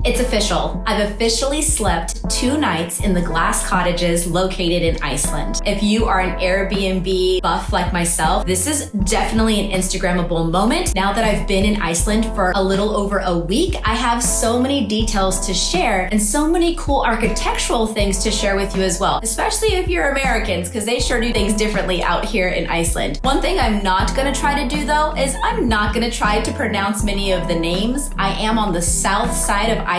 It's official. I've officially slept 2 nights in the Glass Cottages located in Iceland. If you are an Airbnb buff like myself, this is definitely an Instagrammable moment. Now that I've been in Iceland for a little over a week, I have so many details to share and so many cool architectural things to share with you as well, especially if you're Americans, because they sure do things differently out here in Iceland. One thing I'm not gonna try to do though is I'm not gonna try to pronounce many of the names. I am on the south side of Iceland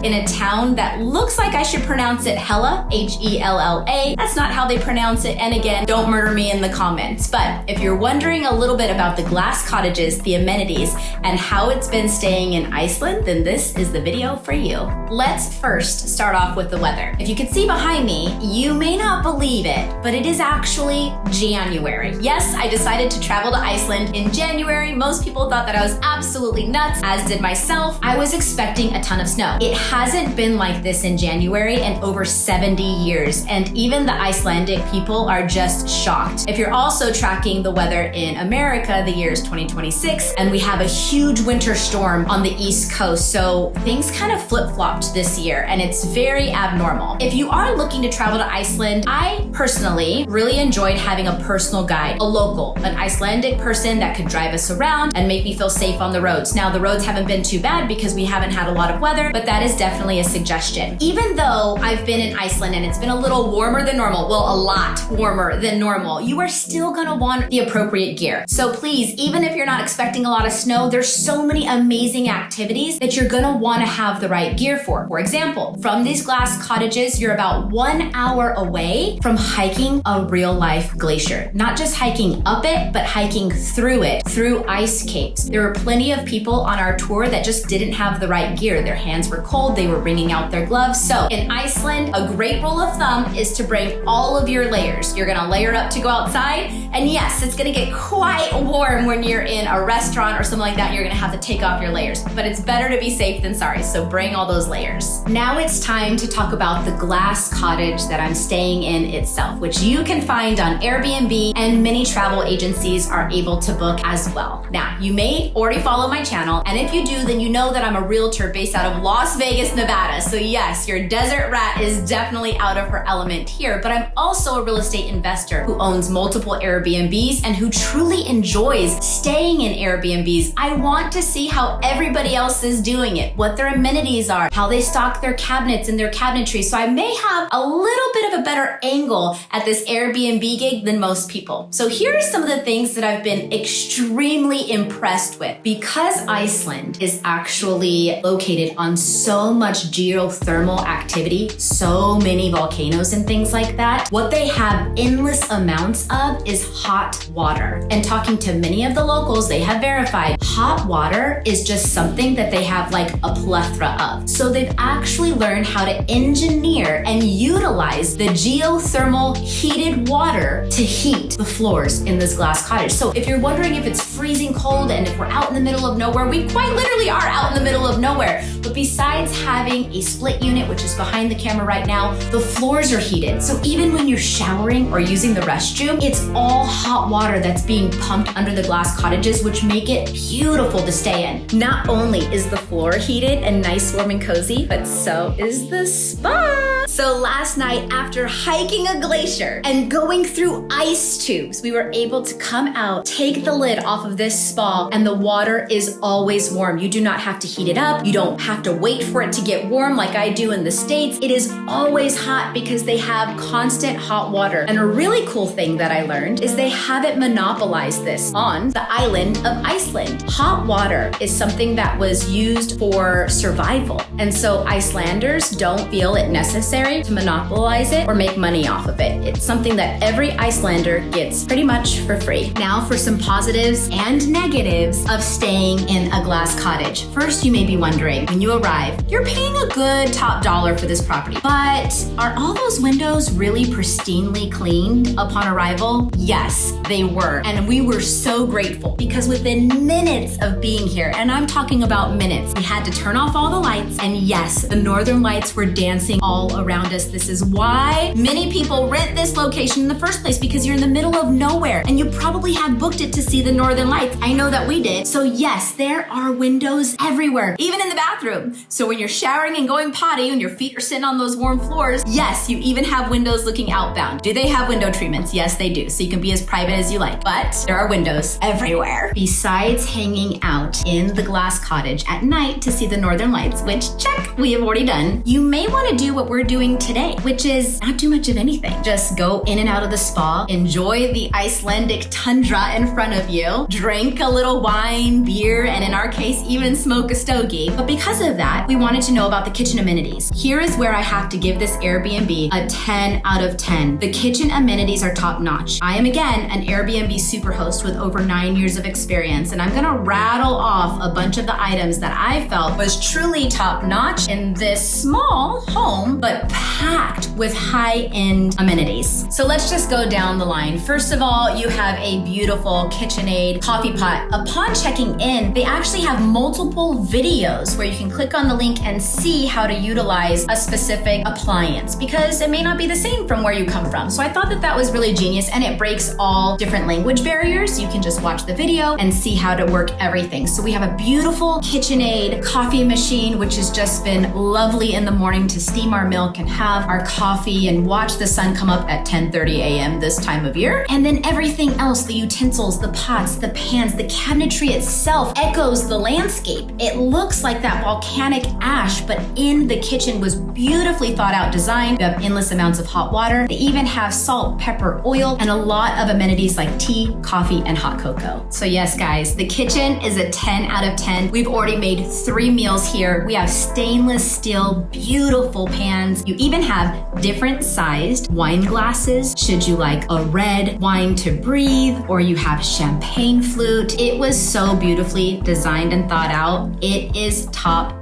in a town that looks like I should pronounce it Hella, Hella. That's not how they pronounce it, and again, don't murder me in the comments. But if you're wondering a little bit about the Glass Cottages, the amenities, and how it's been staying in Iceland, then this is the video for you. Let's first start off with the weather. If you can see behind me, you may not believe it, but it is actually January. Yes, I decided to travel to Iceland in January. Most people thought that I was absolutely nuts, as did myself. I was expecting a ton of snow. It hasn't been like this in January in over 70 years, and even the Icelandic people are just shocked. If you're also tracking the weather in America, the year is 2026, and we have a huge winter storm on the East Coast, so things kind of flip-flopped this year, and it's very abnormal. If you are looking to travel to Iceland, I personally really enjoyed having a personal guide, a local, an Icelandic person that could drive us around and make me feel safe on the roads. Now, the roads haven't been too bad because we haven't had a lot of weather, but that is definitely a suggestion. Even though I've been in Iceland and it's been a little warmer than normal, well, a lot warmer than normal, you are still gonna want the appropriate gear. So please, even if you're not expecting a lot of snow, there's so many amazing activities that you're gonna wanna have the right gear for. For example, from these Glass Cottages, you're about 1 hour away from hiking a real life glacier. Not just hiking up it, but hiking through it, through ice caves. There were plenty of people on our tour that just didn't have the right gear. Their hands were cold, they were wringing out their gloves. So in Iceland, a great rule of thumb is to bring all of your layers. You're gonna layer up to go outside, and yes, it's gonna get quite warm when you're in a restaurant or something like that. You're gonna have to take off your layers, but it's better to be safe than sorry, so bring all those layers. Now it's time to talk about the Glass Cottage that I'm staying in itself, which you can find on Airbnb, and many travel agencies are able to book as well. Now, you may already follow my channel, and if you do, then you know that I'm a realtor based out of Las Vegas, Nevada. So yes, your desert rat is definitely out of her element here, but I'm also a real estate investor who owns multiple Airbnbs and who truly enjoys staying in Airbnbs. I want to see how everybody else is doing it, what their amenities are, how they stock their cabinets and their cabinetry. So I may have a little bit of a better angle at this Airbnb gig than most people. So here are some of the things that I've been extremely impressed with. Because Iceland is actually located on so much geothermal activity, so many volcanoes and things like that, what they have endless amounts of is hot water. And talking to many of the locals, they have verified hot water is just something that they have like a plethora of. So they've actually learned how to engineer and utilize the geothermal heated water to heat the floors in this Glass Cottage. So if you're wondering if it's freezing cold and if we're out in the middle of nowhere, we quite literally are out in the middle of nowhere. But besides having a split unit, which is behind the camera right now, the floors are heated. So even when you're showering or using the restroom, it's all hot water that's being pumped under the Glass Cottages, which make it beautiful to stay in. Not only is the floor heated and nice, warm, and cozy, but so is the spa. So last night, after hiking a glacier and going through ice tubes, we were able to come out, take the lid off of this spa, and the water is always warm. You do not have to heat it up. You don't have to wait for it to get warm like I do in the States. It is always hot because they have constant hot water. And a really cool thing that I learned is they haven't monopolized this on the island of Iceland. Hot water is something that was used for survival. And so Icelanders don't feel it necessary to monopolize it or make money off of it. It's something that every Icelander gets pretty much for free. Now for some positives and negatives of staying in a Glass Cottage. First, you may be wondering, when you arrive, you're paying a good top dollar for this property, but are all those windows really pristinely cleaned upon arrival? Yes, they were. And we were so grateful because within minutes of being here, and I'm talking about minutes, we had to turn off all the lights, and yes, the northern lights were dancing all around around us. This is why many people rent this location in the first place, because you're in the middle of nowhere and you probably have booked it to see the Northern Lights. I know that we did. So yes, there are windows everywhere, even in the bathroom. So when you're showering and going potty and your feet are sitting on those warm floors, yes, you even have windows looking outbound. Do they have window treatments? Yes, they do. So you can be as private as you like, but there are windows everywhere. Besides hanging out in the Glass Cottage at night to see the Northern Lights, which check, we have already done, you may want to do what we're doing today, which is not do much of anything. Just go in and out of the spa, enjoy the Icelandic tundra in front of you, drink a little wine, beer, and in our case, even smoke a stogie. But because of that, we wanted to know about the kitchen amenities. Here is where I have to give this Airbnb a 10 out of 10. The kitchen amenities are top notch. I am again an Airbnb Superhost with over 9 years of experience, and I'm gonna rattle off a bunch of the items that I felt was truly top notch in this small home, but packed with high-end amenities. So let's just go down the line. First of all, you have a beautiful KitchenAid coffee pot. Upon checking in, they actually have multiple videos where you can click on the link and see how to utilize a specific appliance, because it may not be the same from where you come from. So I thought that that was really genius, and it breaks all different language barriers. You can just watch the video and see how to work everything. So we have a beautiful KitchenAid coffee machine, which has just been lovely in the morning to steam our milk and have our coffee and watch the sun come up at 10:30 a.m. this time of year. And then everything else, the utensils, the pots, the pans, the cabinetry itself echoes the landscape. It looks like that volcanic ash, but in the kitchen was beautifully thought out design. You have endless amounts of hot water. They even have salt, pepper, oil, and a lot of amenities like tea, coffee, and hot cocoa. So yes, guys, the kitchen is a 10 out of 10. We've already made 3 meals here. We have stainless steel, beautiful pans. You even have different sized wine glasses, should you like a red wine to breathe, or you have champagne flute. It was so beautifully designed and thought out. It is top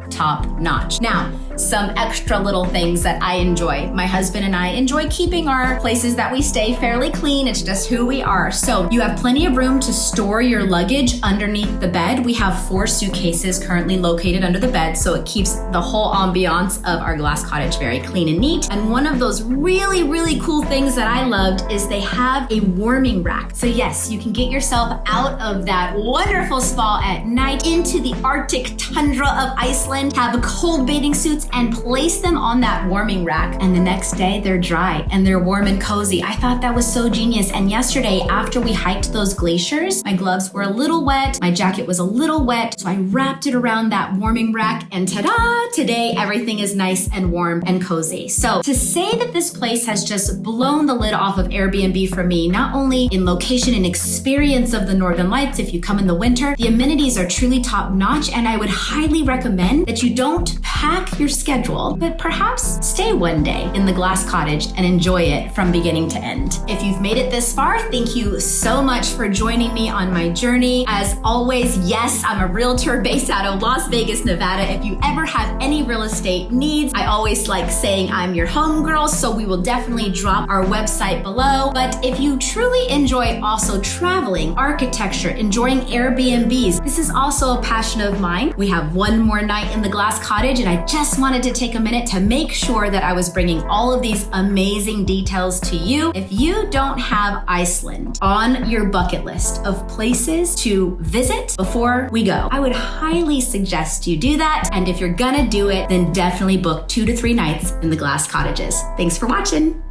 notch. Now, some extra little things that I enjoy. My husband and I enjoy keeping our places that we stay fairly clean. It's just who we are. So you have plenty of room to store your luggage underneath the bed. We have 4 suitcases currently located under the bed, so it keeps the whole ambiance of our Glass Cottage very clean and neat. And one of those really, really cool things that I loved is they have a warming rack. So yes, you can get yourself out of that wonderful spa at night into the Arctic tundra of Iceland, have cold bathing suits, and place them on that warming rack. And the next day they're dry and they're warm and cozy. I thought that was so genius. And yesterday, after we hiked those glaciers, my gloves were a little wet, my jacket was a little wet, so I wrapped it around that warming rack, and ta-da! Today, everything is nice and warm and cozy. So to say that this place has just blown the lid off of Airbnb for me, not only in location and experience of the Northern Lights, if you come in the winter, the amenities are truly top notch, and I would highly recommend that you don't pack your schedule, but perhaps stay one day in the Glass Cottage and enjoy it from beginning to end. If you've made it this far, thank you so much for joining me on my journey. As always, yes, I'm a realtor based out of Las Vegas, Nevada. If you ever have any real estate needs, I always like saying I'm your homegirl, so we will definitely drop our website below. But if you truly enjoy also traveling, architecture, enjoying Airbnbs, this is also a passion of mine. We have one more night in the Glass Cottage, and I just wanted to take a minute to make sure that I was bringing all of these amazing details to you. If you don't have Iceland on your bucket list of places to visit before we go, I would highly suggest you do that. And if you're gonna do it, then definitely book 2 to 3 nights in the Glass Cottages. Thanks for watching.